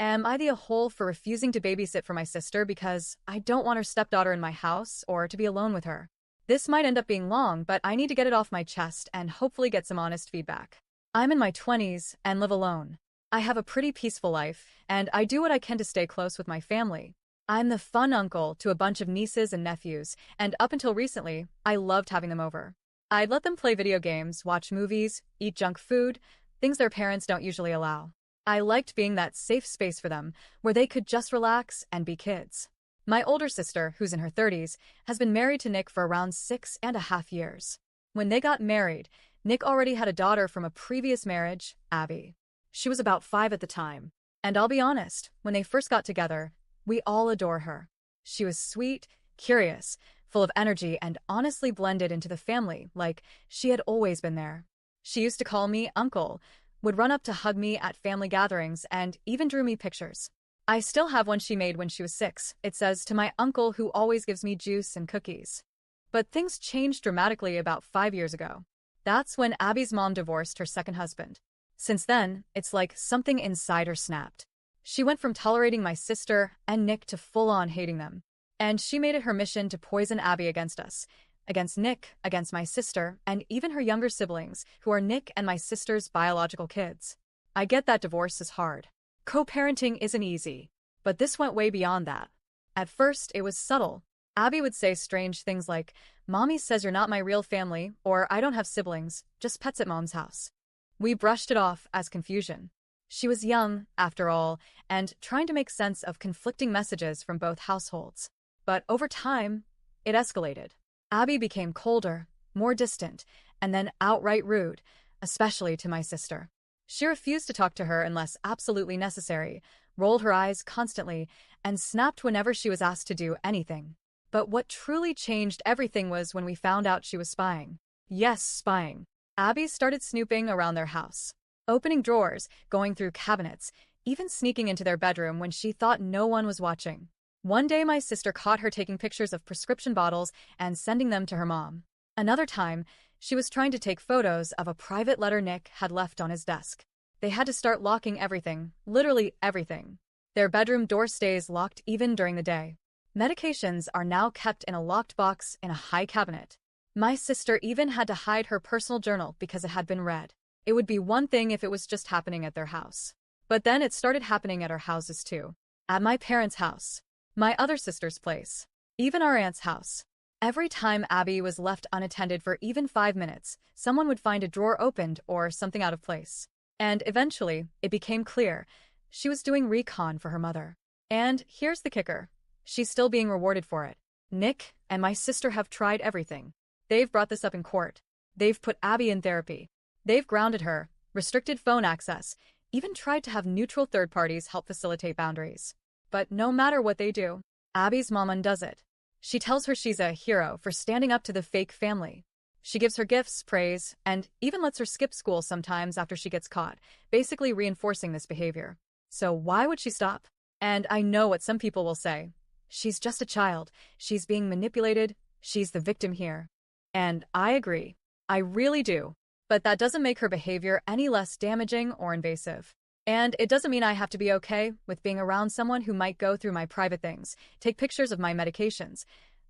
Am I the a-hole for refusing to babysit for my sister because I don't want her stepdaughter in my house or to be alone with her? This might end up being long, but I need to get it off my chest and hopefully get some honest feedback. I'm in my 20s and live alone. I have a pretty peaceful life, and I do what I can to stay close with my family. I'm the fun uncle to a bunch of nieces and nephews, and up until recently, I loved having them over. I'd let them play video games, watch movies, eat junk food, things their parents don't usually allow. I liked being that safe space for them, where they could just relax and be kids. My older sister, who's in her 30s, has been married to Nick for around 6.5 years. When they got married, Nick already had a daughter from a previous marriage, Abby. She was about 5 at the time. And I'll be honest, when they first got together, we all adore her. She was sweet, curious, full of energy, and honestly blended into the family like she had always been there. She used to call me Uncle, would run up to hug me at family gatherings, and even drew me pictures. I still have one she made when she was 6. It says, "To my uncle who always gives me juice and cookies." But things changed dramatically about 5 years ago. That's when Abby's mom divorced her second husband. Since then, it's like something inside her snapped. She went from tolerating my sister and Nick to full-on hating them. And she made it her mission to poison Abby against us. Against Nick, against my sister, and even her younger siblings, who are Nick and my sister's biological kids. I get that divorce is hard. Co-parenting isn't easy. But this went way beyond that. At first, it was subtle. Abby would say strange things like, "Mommy says you're not my real family," or "I don't have siblings, just pets at Mom's house." We brushed it off as confusion. She was young, after all, and trying to make sense of conflicting messages from both households. But over time, it escalated. Abby became colder, more distant, and then outright rude, especially to my sister. She refused to talk to her unless absolutely necessary, rolled her eyes constantly, and snapped whenever she was asked to do anything. But what truly changed everything was when we found out she was spying. Yes, spying. Abby started snooping around their house, opening drawers, going through cabinets, even sneaking into their bedroom when she thought no one was watching. One day my sister caught her taking pictures of prescription bottles and sending them to her mom. Another time, she was trying to take photos of a private letter Nick had left on his desk. They had to start locking everything, literally everything. Their bedroom door stays locked even during the day. Medications are now kept in a locked box in a high cabinet. My sister even had to hide her personal journal because it had been read. It would be one thing if it was just happening at their house. But then it started happening at our houses too. At my parents' house. My other sister's place. Even our aunt's house. Every time Abby was left unattended for even 5 minutes, someone would find a drawer opened or something out of place. And eventually, it became clear she was doing recon for her mother. And here's the kicker. She's still being rewarded for it. Nick and my sister have tried everything. They've brought this up in court. They've put Abby in therapy. They've grounded her, restricted phone access, even tried to have neutral third parties help facilitate boundaries. But no matter what they do, Abby's mom undoes it. She tells her she's a hero for standing up to the fake family. She gives her gifts, praise, and even lets her skip school sometimes after she gets caught, basically reinforcing this behavior. So why would she stop? And I know what some people will say. She's just a child. She's being manipulated. She's the victim here. And I agree. I really do. But that doesn't make her behavior any less damaging or invasive. And it doesn't mean I have to be okay with being around someone who might go through my private things, take pictures of my medications,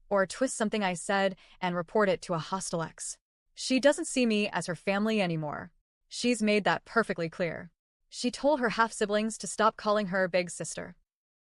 or twist something I said and report it to a hostile ex. She doesn't see me as her family anymore. She's made that perfectly clear. She told her half-siblings to stop calling her big sister.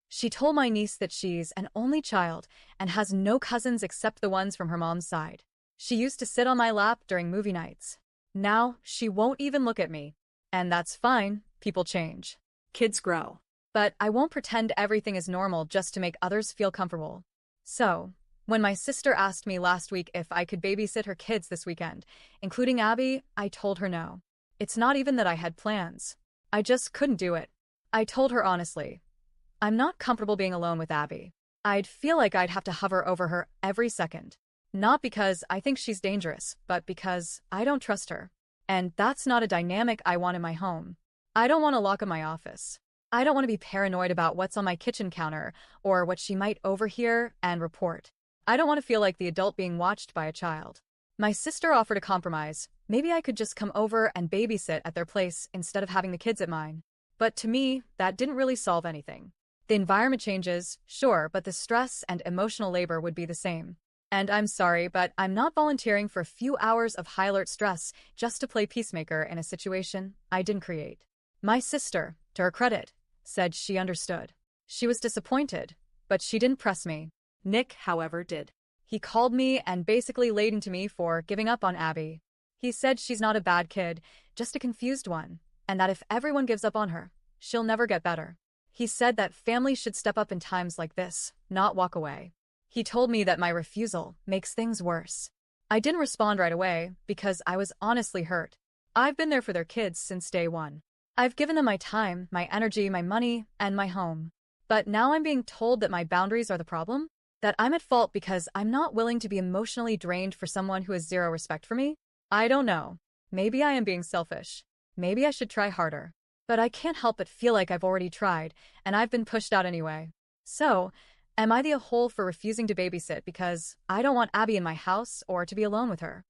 She told my niece that she's an only child and has no cousins except the ones from her mom's side. She used to sit on my lap during movie nights. Now, she won't even look at me. And that's fine. People change. Kids grow. But I won't pretend everything is normal just to make others feel comfortable. So, when my sister asked me last week if I could babysit her kids this weekend, including Abby, I told her no. It's not even that I had plans. I just couldn't do it. I told her honestly. I'm not comfortable being alone with Abby. I'd feel like I'd have to hover over her every second. Not because I think she's dangerous, but because I don't trust her. And that's not a dynamic I want in my home. I don't want to lock up my office. I don't want to be paranoid about what's on my kitchen counter or what she might overhear and report. I don't want to feel like the adult being watched by a child. My sister offered a compromise. Maybe I could just come over and babysit at their place instead of having the kids at mine. But to me, that didn't really solve anything. The environment changes, sure, but the stress and emotional labor would be the same. And I'm sorry, but I'm not volunteering for a few hours of high-alert stress just to play peacemaker in a situation I didn't create. My sister, to her credit, said she understood. She was disappointed, but she didn't press me. Nick, however, did. He called me and basically laid into me for giving up on Abby. He said she's not a bad kid, just a confused one, and that if everyone gives up on her, she'll never get better. He said that families should step up in times like this, not walk away. He told me that my refusal makes things worse. I didn't respond right away because I was honestly hurt. I've been there for their kids since day one. I've given them my time, my energy, my money, and my home. But now I'm being told that my boundaries are the problem? That I'm at fault because I'm not willing to be emotionally drained for someone who has zero respect for me? I don't know. Maybe I am being selfish. Maybe I should try harder. But I can't help but feel like I've already tried, and I've been pushed out anyway. So, am I the a-hole for refusing to babysit because I don't want Abby in my house or to be alone with her?